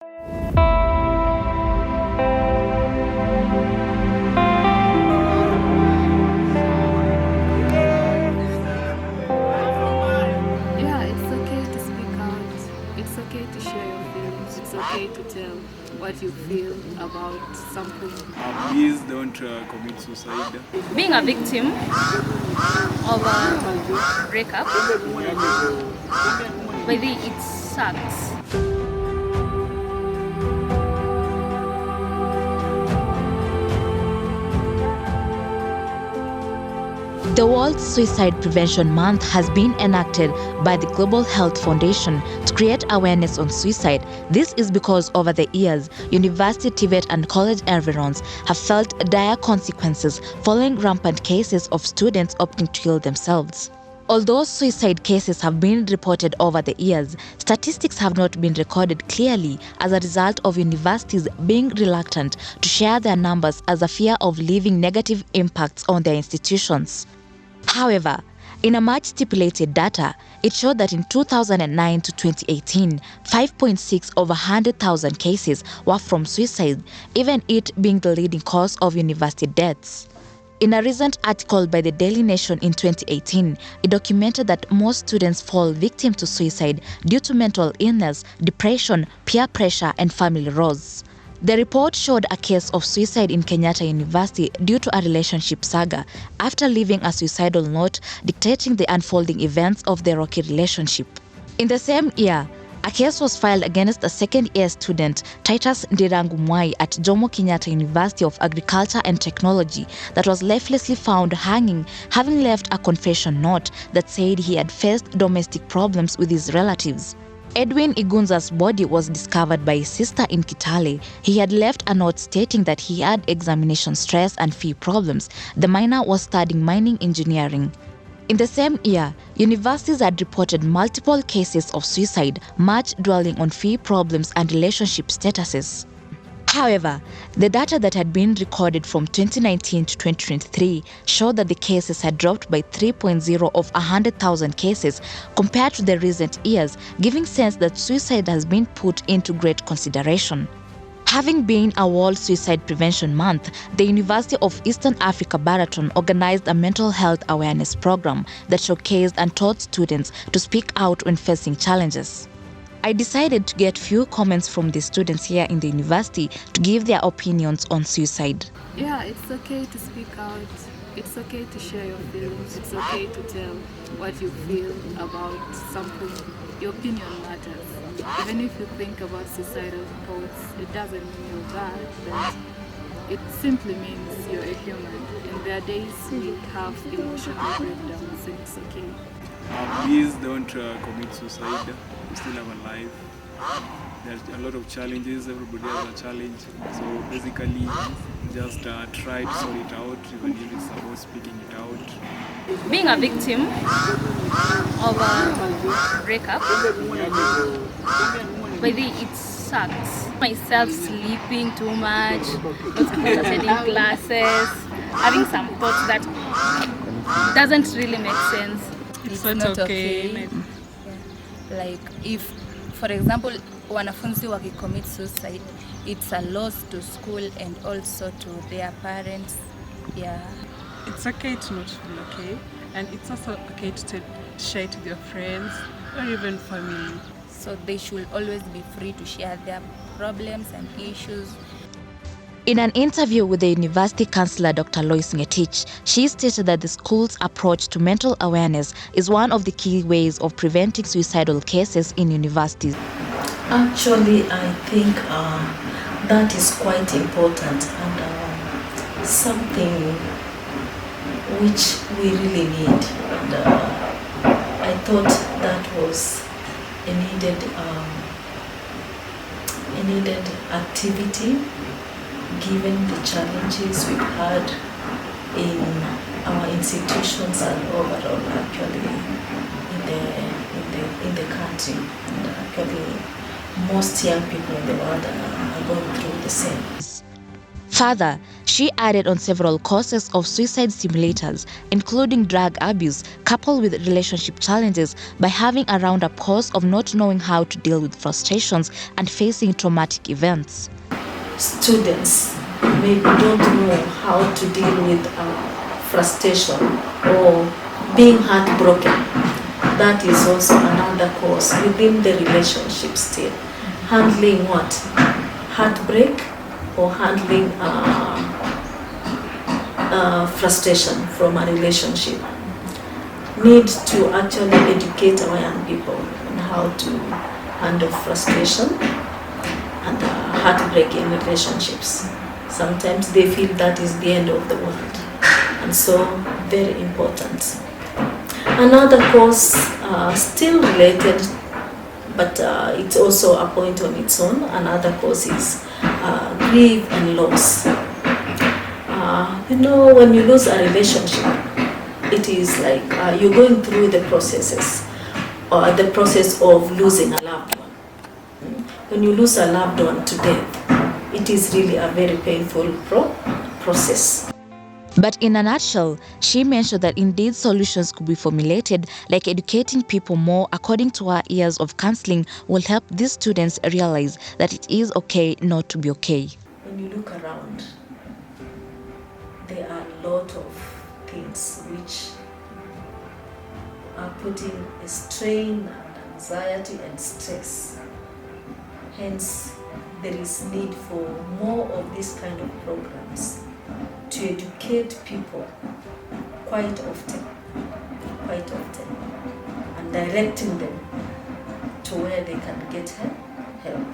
Yeah, it's okay to speak out. It's okay to share your feelings. It's okay to tell what you feel about something. Please don't commit suicide. Being a victim of a breakup, maybe it sucks. The World Suicide Prevention Month has been enacted by the Global Health Foundation to create awareness on suicide. This is because over the years, university, TVET and college environs have felt dire consequences following rampant cases of students opting to kill themselves. Although suicide cases have been reported over the years, statistics have not been recorded clearly as a result of universities being reluctant to share their numbers as a fear of leaving negative impacts on their institutions. However, in a much stipulated data, it showed that in 2009 to 2018, 5.6 over 100,000 cases were from suicide, even it being the leading cause of university deaths. In a recent article by the Daily Nation in 2018, it documented that most students fall victim to suicide due to mental illness, depression, peer pressure, and family roles. The report showed a case of suicide in Kenyatta University due to a relationship saga after leaving a suicidal note dictating the unfolding events of their rocky relationship. In the same year, a case was filed against a second-year student, Titus Ndirangu Mwai, at Jomo Kenyatta University of Agriculture and Technology that was lifelessly found hanging, having left a confession note that said he had faced domestic problems with his relatives. Edwin Igunza's body was discovered by his sister in Kitale. He had left a note stating that he had examination stress and fee problems. The minor was studying mining engineering. In the same year, universities had reported multiple cases of suicide, much dwelling on fee problems and relationship statuses. However, the data that had been recorded from 2019 to 2023 showed that the cases had dropped by 3.0 of 100,000 cases compared to the recent years, giving sense that suicide has been put into great consideration. Having been a World Suicide Prevention Month, the University of Eastern Africa Baraton organized a mental health awareness program that showcased and taught students to speak out when facing challenges. I decided to get few comments from the students here in the university to give their opinions on suicide. Yeah, it's okay to speak out. It's okay to share your feelings. It's okay to tell what you feel about something. Your opinion matters. Even if you think about suicidal thoughts, it doesn't mean you're bad, but it simply means you're a human. And there are days we have emotional breakdowns, and it's okay. Please don't commit suicide. We still have a life. There's a lot of challenges. Everybody has a challenge. So basically, just try to sort it out, even if it's about speaking it out. Being a victim of a breakup, maybe it sucks. Myself sleeping too much, not attending classes, having some thoughts that doesn't really make sense. It's not okay. Like if, for example, wanafunzi wakicommit suicide, it's a loss to school and also to their parents. Yeah. It's okay to not feel okay, and it's also okay to share to their friends or even family. So they should always be free to share their problems and issues. In an interview with the University Councillor Dr. Lois Ngetich, she stated that the school's approach to mental awareness is one of the key ways of preventing suicidal cases in universities. Actually, I think that is quite important and something which we really need. And I thought that was a needed activity, given the challenges we've had in our institutions and overall actually in the country. And actually most young people in the world are going through the same. Further, She added on several causes of suicide simulators, including drug abuse, coupled with relationship challenges, by having a roundup cause of not knowing how to deal with frustrations and facing traumatic events. Students maybe don't know how to deal with frustration or being heartbroken. That is also another cause within the relationship still. Handling what? Heartbreak or handling frustration from a relationship. Need to actually educate our young people on how to handle frustration and heartbreak in relationships. Sometimes they feel that is the end of the world, and so very important. Another cause, still related, but it's also a point on its own. Another cause is grief and loss. When you lose a relationship, it is like you're going through the processes, or the process of losing a loved one. When you lose a loved one to death, it is really a very painful process. But in a nutshell, she mentioned that indeed solutions could be formulated, like educating people more according to her years of counseling will help these students realize that it is okay not to be okay. When you look around, there are a lot of things which are putting a strain and anxiety and stress. Hence, there is need for more of these kind of programs to educate people quite often, and directing them to where they can get help.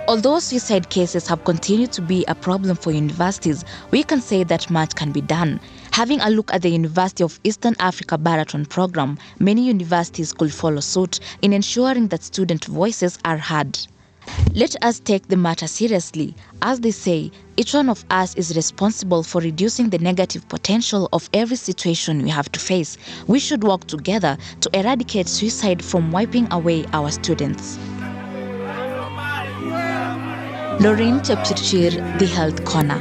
Although suicide cases have continued to be a problem for universities, we can say that much can be done. Having a look at the University of Eastern Africa Baraton program, many universities could follow suit in ensuring that student voices are heard. Let us take the matter seriously. As they say, each one of us is responsible for reducing the negative potential of every situation we have to face. We should work together to eradicate suicide from wiping away our students. Lorraine Chepchirchir, The Health Corner.